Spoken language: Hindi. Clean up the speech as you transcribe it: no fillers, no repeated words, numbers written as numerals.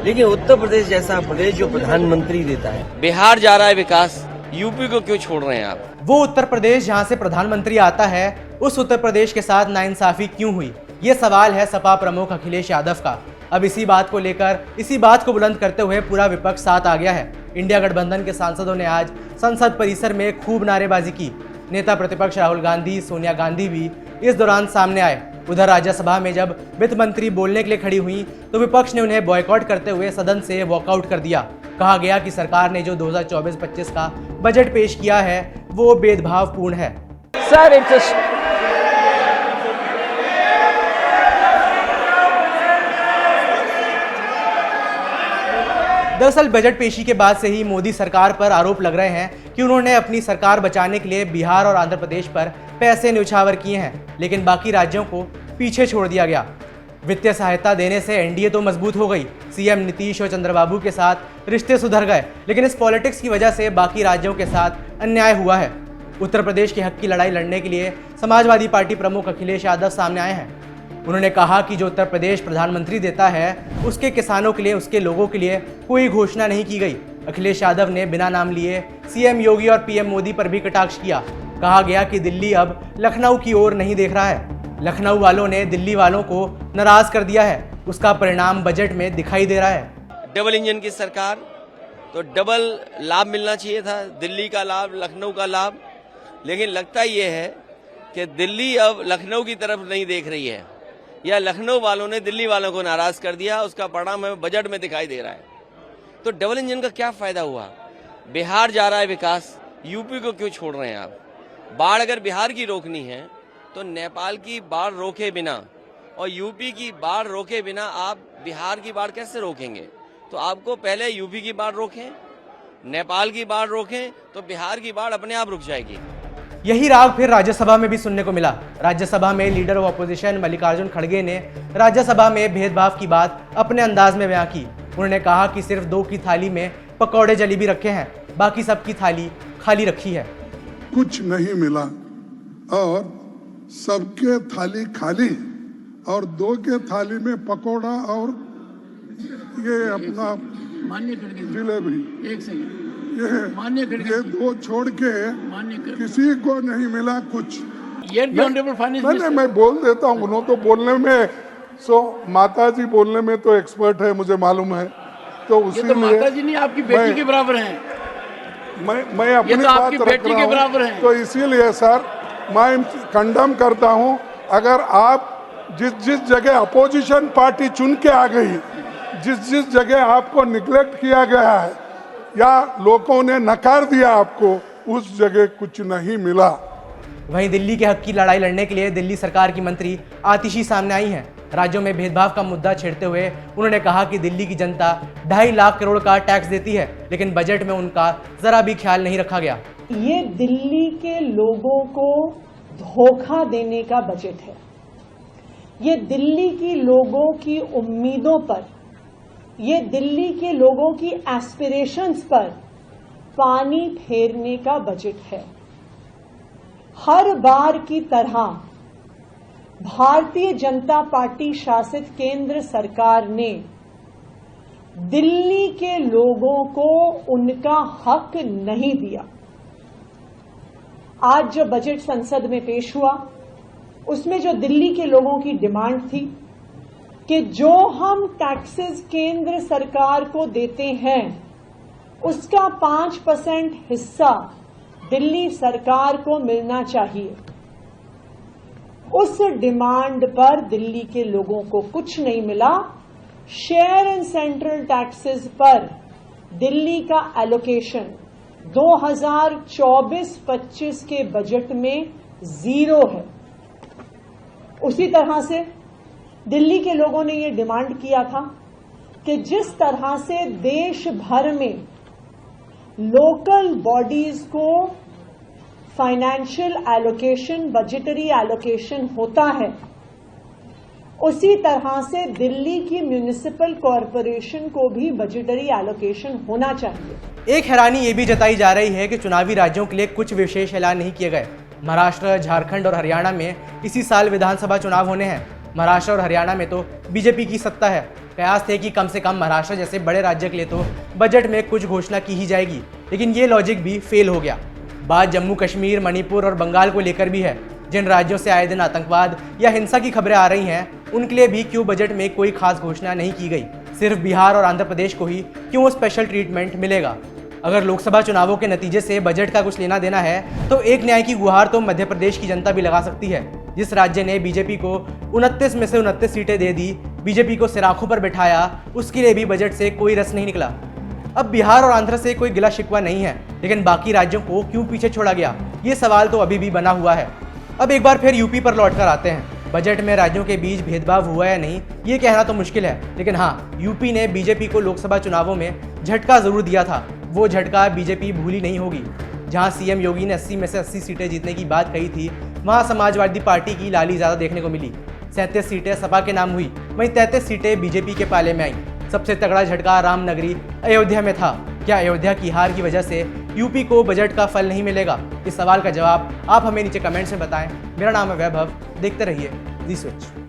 लेकिन उत्तर प्रदेश जैसा प्रदेश जो प्रधानमंत्री देता है, बिहार जा रहा है विकास, यूपी को क्यों छोड़ रहे हैं आप? वो उत्तर प्रदेश जहां से प्रधानमंत्री आता है, उस उत्तर प्रदेश के साथ नाइंसाफी क्यों हुई? ये सवाल है सपा प्रमुख अखिलेश यादव का। अब इसी बात को लेकर, इसी बात को बुलंद करते हुए पूरा विपक्ष साथ आ गया है। इंडिया गठबंधन के सांसदों ने आज संसद परिसर में खूब नारेबाजी की। नेता प्रतिपक्ष राहुल गांधी, सोनिया गांधी भी इस दौरान सामने आए। उधर राज्यसभा में जब वित्त मंत्री बोलने के लिए खड़ी हुई तो विपक्ष ने उन्हें बॉयकॉट करते हुए सदन से वॉकआउट कर दिया। कहा गया कि सरकार ने जो 2024-25 का बजट पेश किया है वो भेदभावपूर्ण है। दरअसल बजट पेशी के बाद से ही मोदी सरकार पर आरोप लग रहे हैं कि उन्होंने अपनी सरकार बचाने के लिए बिहार और आंध्र प्रदेश पर पैसे न्यौछावर किए हैं, लेकिन बाकी राज्यों को पीछे छोड़ दिया गया। वित्तीय सहायता देने से एनडीए तो मजबूत हो गई, सीएम नीतीश और चंद्रबाबू के साथ रिश्ते सुधर गए, लेकिन इस पॉलिटिक्स की वजह से बाकी राज्यों के साथ अन्याय हुआ है। उत्तर प्रदेश के हक की लड़ाई लड़ने के लिए समाजवादी पार्टी प्रमुख अखिलेश यादव सामने आए हैं। उन्होंने कहा कि जो उत्तर प्रदेश प्रधानमंत्री देता है उसके किसानों के लिए, उसके लोगों के लिए कोई घोषणा नहीं की गई। अखिलेश यादव ने बिना नाम लिए सीएम योगी और पीएम मोदी पर भी कटाक्ष किया। कहा गया कि दिल्ली अब लखनऊ की ओर नहीं देख रहा है। लखनऊ वालों ने दिल्ली वालों को नाराज कर दिया है, उसका परिणाम बजट में दिखाई दे रहा है। डबल इंजन की सरकार, तो डबल लाभ मिलना चाहिए था, दिल्ली का लाभ, लखनऊ का लाभ। लेकिन लगता ये है कि दिल्ली अब लखनऊ की तरफ नहीं देख रही है, या लखनऊ वालों ने दिल्ली वालों को नाराज कर दिया, उसका परिणाम हमें बजट में दिखाई दे रहा है। तो डबल इंजन का क्या फायदा हुआ? बिहार जा रहा है विकास, यूपी को क्यों छोड़ रहे हैं आप? बाढ़ अगर बिहार की रोकनी है तो नेपाल की बाढ़ रोके बिना और यूपी की बाढ़ रोके बिना आप बिहार की बाढ़ कैसे रोकेंगे? तो आपको पहले यूपी की बाढ़ रोकें, नेपाल की बाढ़ रोकें, तो बिहार की बाढ़ अपने आप रुक जाएगी। यही राग फिर राज्यसभा में भी सुनने को मिला। राज्यसभा में लीडर ऑफ ऑपोजिशन मल्लिकार्जुन खड़गे ने राज्यसभा में भेदभाव की बात अपने अंदाज में बयां की। उन्होंने कहा कि सिर्फ 2 की थाली में पकौड़े जलेबी रखे हैं, बाकी सबकी थाली खाली रखी है। कुछ नहीं मिला और सबके थाली खाली, और 2 के थाली में पकौड़ा और ये अपना जलेबी, एक सेकंड, ये 2 छोड़ के किसी को नहीं मिला कुछ। नहीं, मैं बोल देता हूँ, उन्होंने तो बोलने में, माता जी बोलने में तो एक्सपर्ट है, मुझे मालूम है। तो उसी तो माता जी नहीं, आपकी बेटी के बराबर हैं। मैं अपनी तो बात आपकी बेटी के बराबर हैं। तो इसीलिए सर मैं कंडम करता हूँ। अगर आप जिस जगह अपोजिशन पार्टी चुन के आ गई, जिस जगह आपको निग्लेक्ट किया गया है या लोगों ने नकार दिया आपको, उस जगह कुछ नहीं मिला। वहीं दिल्ली के हक की लड़ाई लड़ने के लिए दिल्ली सरकार की मंत्री आतिशी सामने आई हैं। राज्यों में भेदभाव का मुद्दा छेड़ते हुए उन्होंने कहा कि दिल्ली की जनता 2.5 लाख करोड़ का टैक्स देती है, लेकिन बजट में उनका जरा भी ख्याल नहीं रखा गया। ये दिल्ली के लोगों को धोखा देने का बजट है। ये दिल्ली की लोगों की उम्मीदों पर, ये दिल्ली के लोगों की एस्पिरेशंस पर पानी फेरने का बजट है। हर बार की तरह भारतीय जनता पार्टी शासित केंद्र सरकार ने दिल्ली के लोगों को उनका हक नहीं दिया। आज जो बजट संसद में पेश हुआ, उसमें जो दिल्ली के लोगों की डिमांड थी कि जो हम टैक्सेस केंद्र सरकार को देते हैं उसका 5% हिस्सा दिल्ली सरकार को मिलना चाहिए, उस डिमांड पर दिल्ली के लोगों को कुछ नहीं मिला। शेयर एंड सेंट्रल टैक्सेस पर दिल्ली का एलोकेशन 2024-25 के बजट में 0 है। उसी तरह से दिल्ली के लोगों ने ये डिमांड किया था कि जिस तरह से देश भर में लोकल बॉडीज को फाइनेंशियल एलोकेशन, बजटरी एलोकेशन होता है, उसी तरह से दिल्ली की म्युनिसिपल कॉरपोरेशन को भी बजटरी एलोकेशन होना चाहिए। एक हैरानी ये भी जताई जा रही है कि चुनावी राज्यों के लिए कुछ विशेष ऐलान नहीं किए गए। महाराष्ट्र, झारखंड और हरियाणा में इसी साल विधानसभा चुनाव होने हैं। महाराष्ट्र और हरियाणा में तो बीजेपी की सत्ता है। कयास थे कि कम से कम महाराष्ट्र जैसे बड़े राज्य के लिए तो बजट में कुछ घोषणा की ही जाएगी, लेकिन ये लॉजिक भी फेल हो गया। बात जम्मू कश्मीर, मणिपुर और बंगाल को लेकर भी है। जिन राज्यों से आए दिन आतंकवाद या हिंसा की खबरें आ रही हैं, उनके लिए भी क्यों बजट में कोई खास घोषणा नहीं की गई। सिर्फ बिहार और आंध्र प्रदेश को ही क्यों स्पेशल ट्रीटमेंट मिलेगा। अगर लोकसभा चुनावों के नतीजे से बजट का कुछ लेना देना है तो एक न्याय की गुहार तो मध्य प्रदेश की जनता भी लगा सकती है। जिस राज्य ने बीजेपी को 29 में से 29 सीटें दे दी, बीजेपी को सिराखों पर बिठाया, उसके लिए भी बजट से कोई रस नहीं निकला। अब बिहार और आंध्र से कोई गिला शिकवा नहीं है, लेकिन बाकी राज्यों को क्यों पीछे छोड़ा गया, ये सवाल तो अभी भी बना हुआ है। अब एक बार फिर यूपी पर लौटकर आते हैं। बजट में राज्यों के बीच भेदभाव हुआ या नहीं, ये कहना तो मुश्किल है, लेकिन हाँ, यूपी ने बीजेपी को लोकसभा चुनावों में झटका जरूर दिया था। वो झटका बीजेपी भूली नहीं होगी। जहां सीएम योगी ने 80 में से 80 सीटें जीतने की बात कही थी, वहां समाजवादी पार्टी की लाली ज्यादा देखने को मिली। 37 सीटें सपा के नाम हुई, वहीं 33 सीटें बीजेपी के पाले में आईं। सबसे तगड़ा झटका रामनगरी अयोध्या में था। क्या अयोध्या की हार की वजह से यूपी को बजट का फल नहीं मिलेगा? इस सवाल का जवाब आप हमें नीचे कमेंट्स में बताएं। मेरा नाम है वैभव, देखते रहिए जी स्विच।